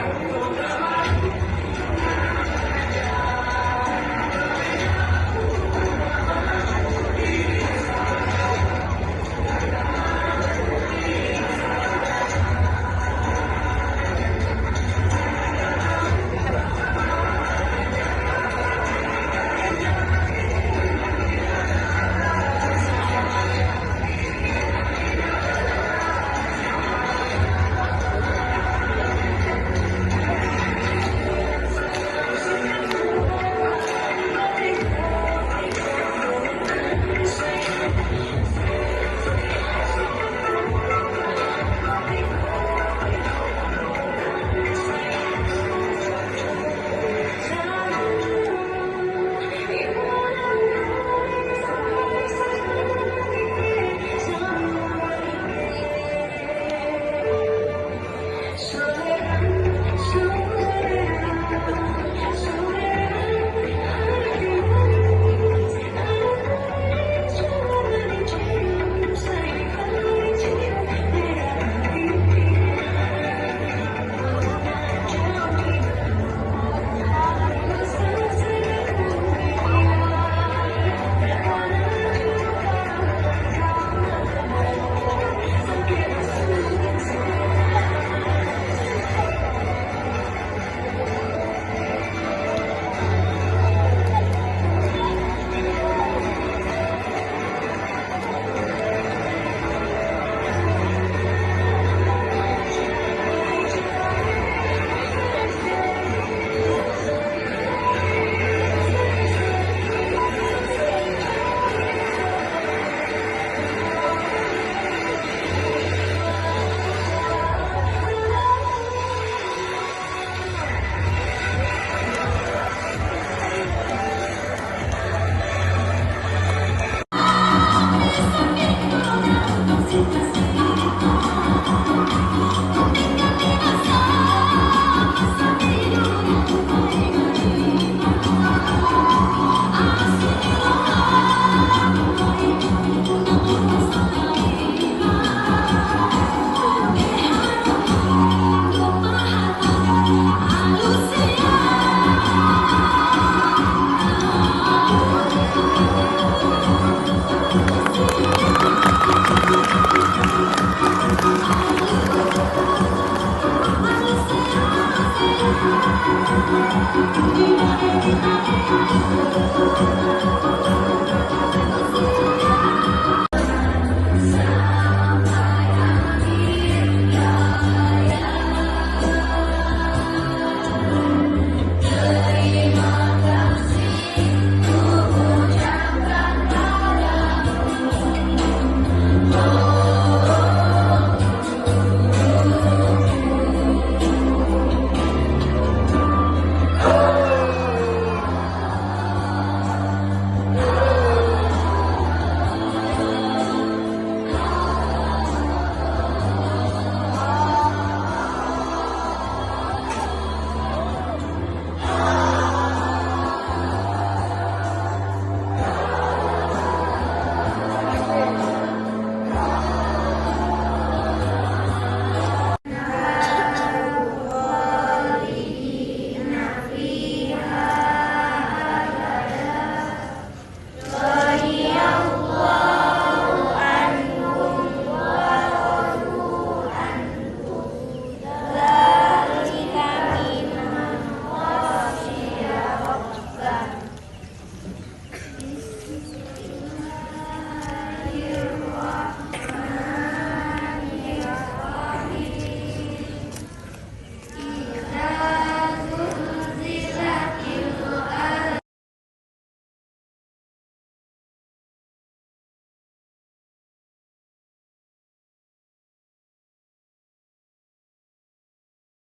Speaker 5: Thank you.